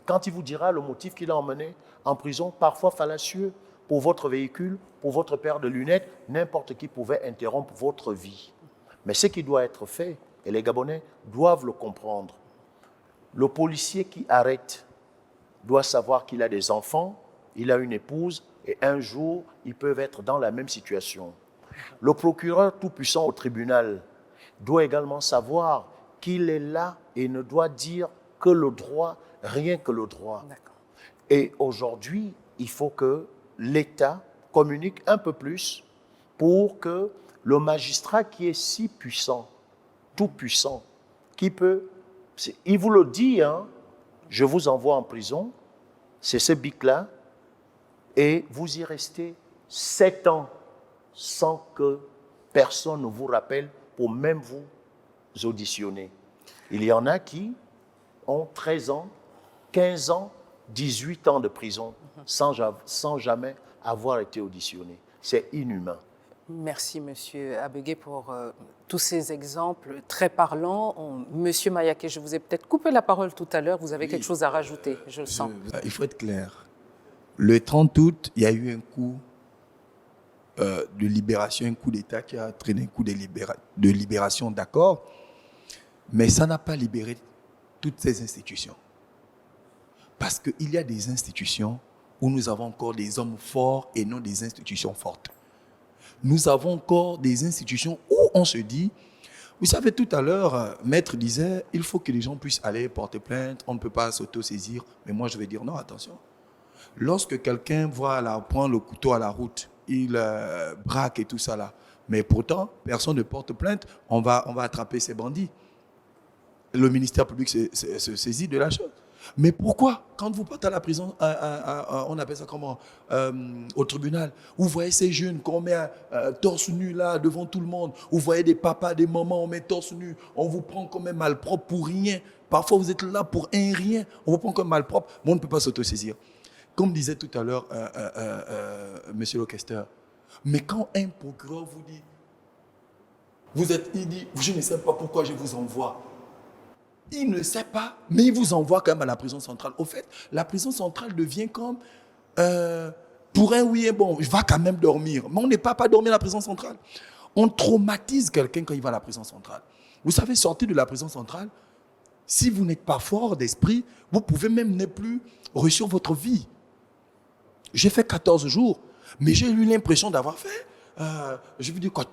quand il vous dira le motif qu'il a emmené en prison, parfois fallacieux, pour votre véhicule, pour votre paire de lunettes, n'importe qui pouvait interrompre votre vie. Mais ce qui doit être fait, et les Gabonais doivent le comprendre, le policier qui arrête doit savoir qu'il a des enfants, il a une épouse, et un jour, ils peuvent être dans la même situation. Le procureur tout-puissant au tribunal doit également savoir qu'il est là et ne doit dire que le droit, rien que le droit. Et aujourd'hui, il faut que l'État communique un peu plus pour que le magistrat qui est si puissant, tout puissant, qui peut... Il vous le dit, hein, je vous envoie en prison, c'est ce bic-là, et vous y restez 7 ans sans que personne ne vous rappelle pour même vous auditionner. Il y en a qui ont 13 ans, 15 ans, 18 ans de prison sans jamais avoir été auditionnés. C'est inhumain. Merci, Monsieur Abégué, pour tous ces exemples très parlants. Monsieur Mayaké, je vous ai peut-être coupé la parole tout à l'heure. Vous avez quelque chose à rajouter, je le sens. Il faut être clair. Le 30 août, il y a eu un coup de libération, un coup d'État qui a entraîné un coup de libération, d'accord, mais ça n'a pas libéré toutes ces institutions. Parce qu'il y a des institutions où nous avons encore des hommes forts et non des institutions fortes. Nous avons encore des institutions où on se dit, Vous savez, tout à l'heure, Maître disait, il faut que les gens puissent aller porter plainte, on ne peut pas s'auto-saisir. Mais moi, je vais dire non, attention. Lorsque quelqu'un prend le couteau à la route, il braque et tout ça là, mais pourtant, personne ne porte plainte, on va attraper ces bandits. Le ministère public se saisit de la chose. Mais pourquoi, quand vous partez à la prison, on appelle ça comment, au tribunal, vous voyez ces jeunes qu'on met torse nu là devant tout le monde, vous voyez des papas, des mamans, on met torse nu, on vous prend comme un malpropre pour rien. Parfois vous êtes là pour un rien, on vous prend comme malpropre, mais on ne peut pas s'autosaisir. Comme disait tout à l'heure monsieur le questeur, mais quand un procureur vous dit, il dit, je ne sais pas pourquoi je vous envoie. Il ne sait pas, mais il vous envoie quand même à la prison centrale. Au fait, la prison centrale devient comme, pour un oui et bon, il va quand même dormir. Mais on n'est pas dormir à la prison centrale. On traumatise quelqu'un quand il va à la prison centrale. Vous savez, sortir de la prison centrale, si vous n'êtes pas fort d'esprit, vous pouvez même ne plus réussir votre vie. J'ai fait 14 jours, mais j'ai eu l'impression d'avoir fait, je veux dire quoi,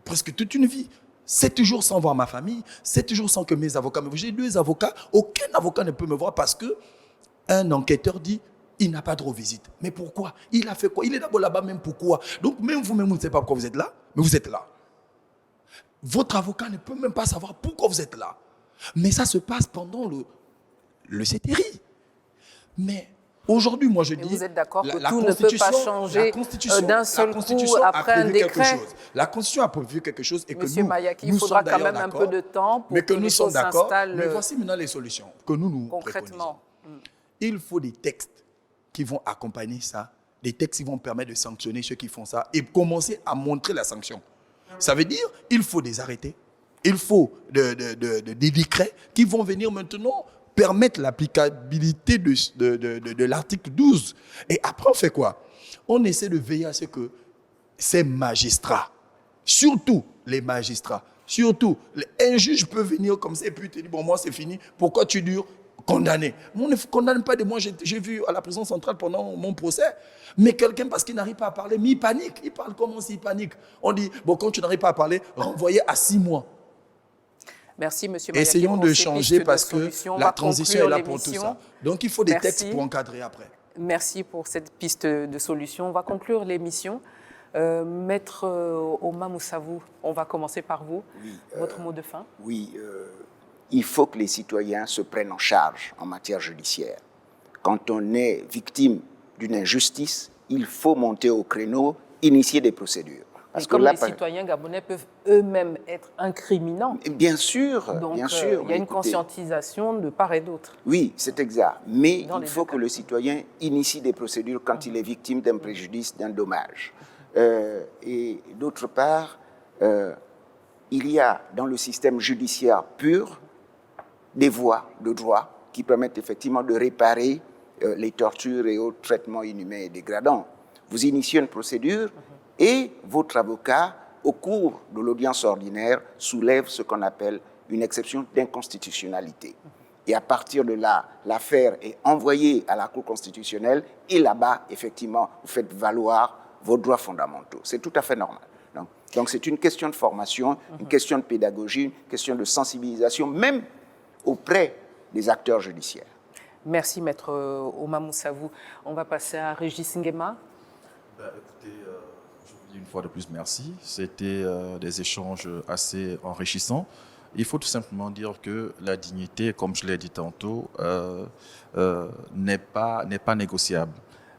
presque toute une vie. 7 jours sans voir ma famille, 7 jours sans que mes avocats me voient. J'ai 2 avocats, aucun avocat ne peut me voir parce qu'un enquêteur dit il n'a pas droit aux visites. Mais pourquoi? Il a fait quoi? Il est d'abord là-bas même pourquoi? Donc même vous-même, vous ne savez pas pourquoi vous êtes là, mais vous êtes là. Votre avocat ne peut même pas savoir pourquoi vous êtes là. Mais ça se passe pendant le CTRI. Mais aujourd'hui, moi je dis... Vous êtes d'accord que tout ne peut pas changer d'un seul coup après un décret? La Constitution a prévu quelque chose et que Monsieur Mayaki, il faudra quand même un peu de temps pour que les choses s'installent. Mais voici maintenant les solutions que nous concrètement. Il faut des textes qui vont accompagner ça, des textes qui vont permettre de sanctionner ceux qui font ça et commencer à montrer la sanction. Ça veut dire il faut des arrêtés, il faut des décrets qui vont venir maintenant permettre l'applicabilité de l'article 12. Et après, on fait quoi? On essaie de veiller à ce que ces magistrats, surtout les magistrats, surtout, un juge peut venir comme ça et puis te dire, bon, moi c'est fini, pourquoi tu dures? Condamné. Moi, on ne condamne pas de moi, j'ai vu à la prison centrale pendant mon procès, mais quelqu'un, parce qu'il n'arrive pas à parler, mais il panique. Il parle comment s'il panique? On dit, bon, quand tu n'arrives pas à parler, renvoyé à 6 mois. Merci, monsieur Mayaki. Essayons de changer parce que la transition est là pour tout ça. Donc, il faut des textes pour encadrer après. Merci pour cette piste de solution. On va conclure l'émission. Maître Oma Moussavou, on va commencer par vous. Oui, votre mot de fin? Oui, il faut que les citoyens se prennent en charge en matière judiciaire. Quand on est victime d'une injustice, il faut monter au créneau, initier des procédures. Parce que les citoyens gabonais peuvent eux-mêmes être incriminants. Bien sûr, donc, bien sûr. Il y a une conscientisation de part et d'autre. Oui, c'est exact. Mais il faut que le citoyen initie des procédures quand il est victime d'un préjudice, d'un dommage. Et d'autre part, il y a dans le système judiciaire pur des voies de droit qui permettent effectivement de réparer les tortures et autres traitements inhumains et dégradants. Vous initiez une procédure et votre avocat, au cours de l'audience ordinaire, soulève ce qu'on appelle une exception d'inconstitutionnalité. Et à partir de là, l'affaire est envoyée à la Cour constitutionnelle et là-bas, effectivement, vous faites valoir vos droits fondamentaux. C'est tout à fait normal. Donc c'est une question de formation, une question de pédagogie, une question de sensibilisation, même auprès des acteurs judiciaires. Merci, Maître Oma Moussavou. On va passer à Régis Nguema. Écoutez, je vous dis une fois de plus merci. C'était des échanges assez enrichissants. Il faut tout simplement dire que la dignité, comme je l'ai dit tantôt, n'est pas négociable.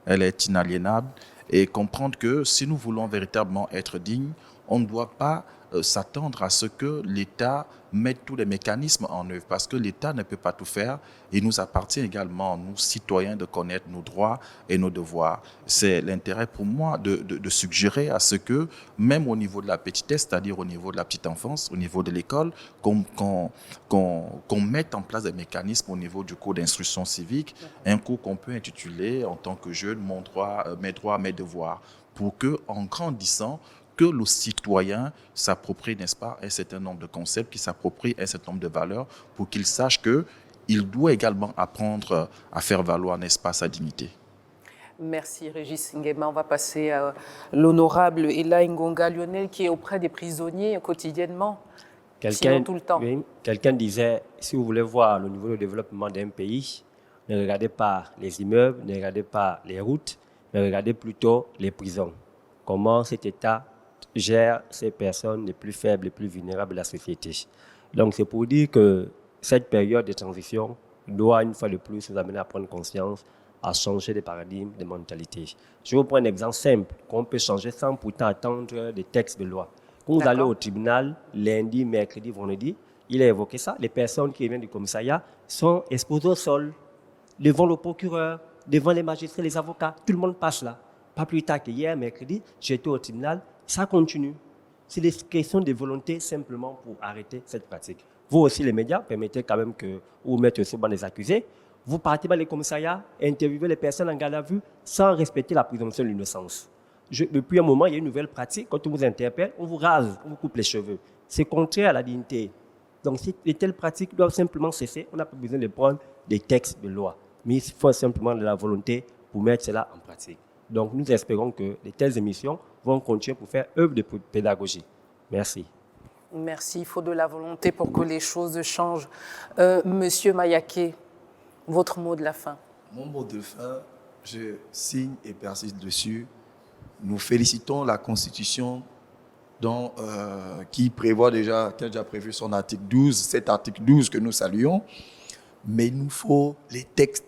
Elle est inaliénable. Et comprendre que si nous voulons véritablement être dignes, on ne doit pas s'attendre à ce que l'État mette tous les mécanismes en œuvre, parce que l'État ne peut pas tout faire. Il nous appartient également, nous citoyens, de connaître nos droits et nos devoirs. C'est l'intérêt pour moi de suggérer à ce que, même au niveau de la petitesse, c'est-à-dire au niveau de la petite enfance, au niveau de l'école, qu'on mette en place des mécanismes au niveau du cours d'instruction civique, un cours qu'on peut intituler en tant que jeune, mes droits, mes devoirs, pour que, en grandissant, que le citoyen s'approprie, n'est-ce pas, un certain nombre de concepts, qui s'approprie un certain nombre de valeurs, pour qu'il sache qu'il doit également apprendre à faire valoir, n'est-ce pas, sa dignité. Merci Régis Nguema. On va passer à l'honorable Ella Ngonga Lionel, qui est auprès des prisonniers quotidiennement. Sinon, tout le temps. Oui, quelqu'un disait, si vous voulez voir le niveau de développement d'un pays, ne regardez pas les immeubles, ne regardez pas les routes, mais regardez plutôt les prisons. Comment cet État gère ces personnes les plus faibles, les plus vulnérables de la société. Donc, c'est pour dire que cette période de transition doit, une fois de plus, nous amener à prendre conscience, à changer de paradigme, de mentalité. Je vous prends un exemple simple qu'on peut changer sans pourtant attendre des textes de loi. Quand vous allez au tribunal, lundi, mercredi, vendredi, il a évoqué ça. Les personnes qui viennent du commissariat sont exposées au sol, devant le procureur, devant les magistrats, les avocats. Tout le monde passe là. Pas plus tard qu'hier, mercredi, j'étais au tribunal. Ça continue. C'est des questions de volonté simplement pour arrêter cette pratique. Vous aussi, les médias, permettez quand même que vous mettez sur banc des accusés. Vous partez dans les commissariats, interviewez les personnes en garde à vue sans respecter la présomption de l'innocence. Depuis un moment, il y a une nouvelle pratique. Quand on vous interpelle, on vous rase, on vous coupe les cheveux. C'est contraire à la dignité. Donc, les telles pratiques doivent simplement cesser. On n'a pas besoin de prendre des textes de loi. Mais il faut simplement de la volonté pour mettre cela en pratique. Donc, nous espérons que de telles émissions vont continuer pour faire œuvre de pédagogie. Merci. Merci. Il faut de la volonté pour que les choses changent. Monsieur Mayaké, votre mot de la fin. Mon mot de fin, je signe et persiste dessus. Nous félicitons la Constitution qui a déjà prévu son article 12, cet article 12 que nous saluons. Mais il nous faut les textes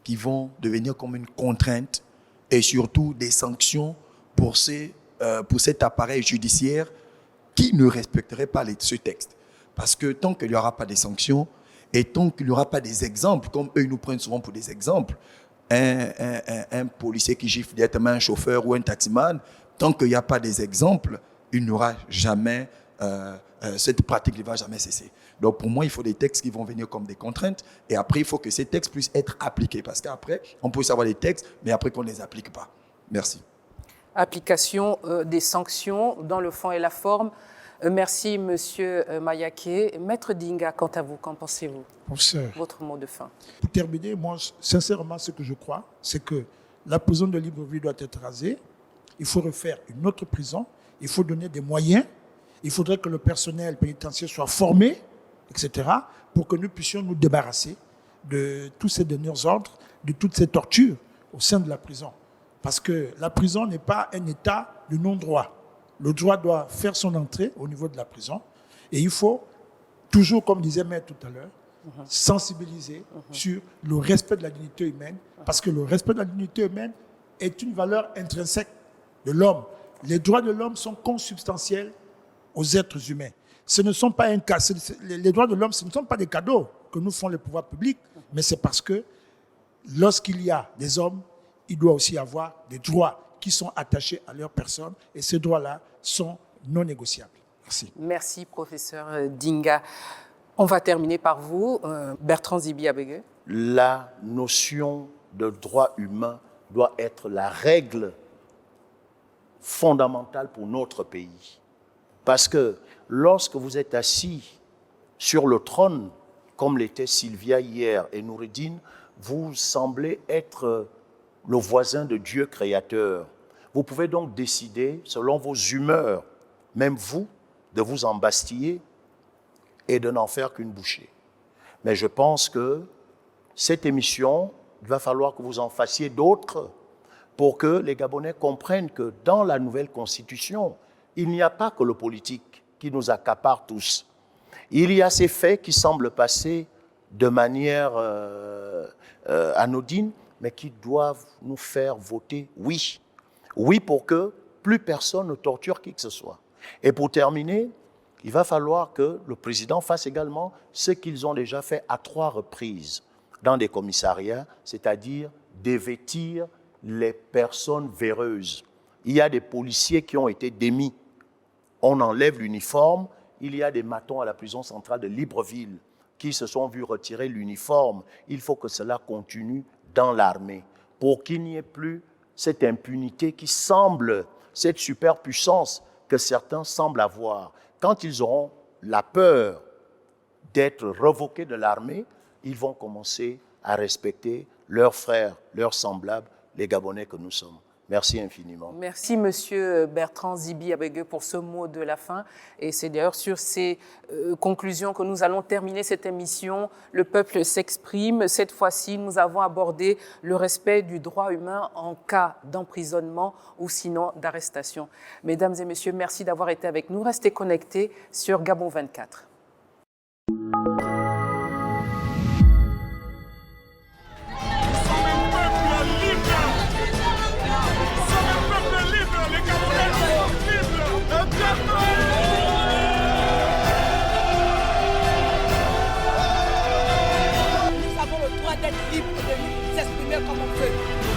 qui vont devenir comme une contrainte et surtout des sanctions pour cet appareil judiciaire qui ne respecterait pas ce texte. Parce que tant qu'il n'y aura pas des sanctions et tant qu'il n'y aura pas des exemples, comme eux ils nous prennent souvent pour des exemples, un policier qui gifle directement un chauffeur ou un taximan, tant qu'il n'y a pas des exemples, il n'y aura jamais, cette pratique ne va jamais cesser. Donc pour moi, il faut des textes qui vont venir comme des contraintes et après, il faut que ces textes puissent être appliqués parce qu'après, on peut savoir des textes, mais après qu'on ne les applique pas. Merci. Application des sanctions dans le fond et la forme. Merci, Monsieur Mayaké. Maître Dinga, quant à vous, qu'en pensez-vous? Professeur, votre mot de fin. Pour terminer, moi, sincèrement, ce que je crois, c'est que la prison de Libreville doit être rasée. Il faut refaire une autre prison. Il faut donner des moyens. Il faudrait que le personnel pénitentiaire soit formé, etc., pour que nous puissions nous débarrasser de tous ces donneurs ordres, de toutes ces tortures au sein de la prison. Parce que la prison n'est pas un état de non-droit. Le droit doit faire son entrée au niveau de la prison. Et il faut, toujours comme disait Maître tout à l'heure, sensibiliser sur le respect de la dignité humaine. Parce que le respect de la dignité humaine est une valeur intrinsèque de l'homme. Les droits de l'homme sont consubstantiels aux êtres humains. Ce ne sont pas les droits de l'homme, ce ne sont pas des cadeaux que nous font les pouvoirs publics, mais c'est parce que lorsqu'il y a des hommes, il doit aussi y avoir des droits qui sont attachés à leur personne et ces droits-là sont non négociables. Merci. Merci, professeur Dinga. On va terminer par vous, Bertrand Zibi-Abégué. La notion de droit humain doit être la règle fondamentale pour notre pays. Parce que lorsque vous êtes assis sur le trône, comme l'était Sylvia hier et Noureddine, vous semblez être le voisin de Dieu créateur. Vous pouvez donc décider, selon vos humeurs, même vous, de vous embastiller et de n'en faire qu'une bouchée. Mais je pense que cette émission, il va falloir que vous en fassiez d'autres pour que les Gabonais comprennent que dans la nouvelle Constitution, il n'y a pas que le politique qui nous accapare tous. Il y a ces faits qui semblent passer de manière anodine, mais qui doivent nous faire voter oui. Oui pour que plus personne ne torture qui que ce soit. Et pour terminer, il va falloir que le président fasse également ce qu'ils ont déjà fait à 3 reprises dans des commissariats, c'est-à-dire dévêtir les personnes véreuses. Il y a des policiers qui ont été démis. On enlève l'uniforme. Il y a des matons à la prison centrale de Libreville qui se sont vus retirer l'uniforme. Il faut que cela continue dans l'armée pour qu'il n'y ait plus cette impunité qui semble, cette superpuissance que certains semblent avoir. Quand ils auront la peur d'être revoqués de l'armée, ils vont commencer à respecter leurs frères, leurs semblables, les Gabonais que nous sommes. Merci infiniment. Merci, Monsieur Bertrand Zibi Abegue, pour ce mot de la fin. Et c'est d'ailleurs sur ces conclusions que nous allons terminer cette émission. Le peuple s'exprime. Cette fois-ci, nous avons abordé le respect du droit humain en cas d'emprisonnement ou sinon d'arrestation. Mesdames et messieurs, merci d'avoir été avec nous. Restez connectés sur Gabon 24. Nous avons le droit d'être libres et de s'exprimer comme on veut.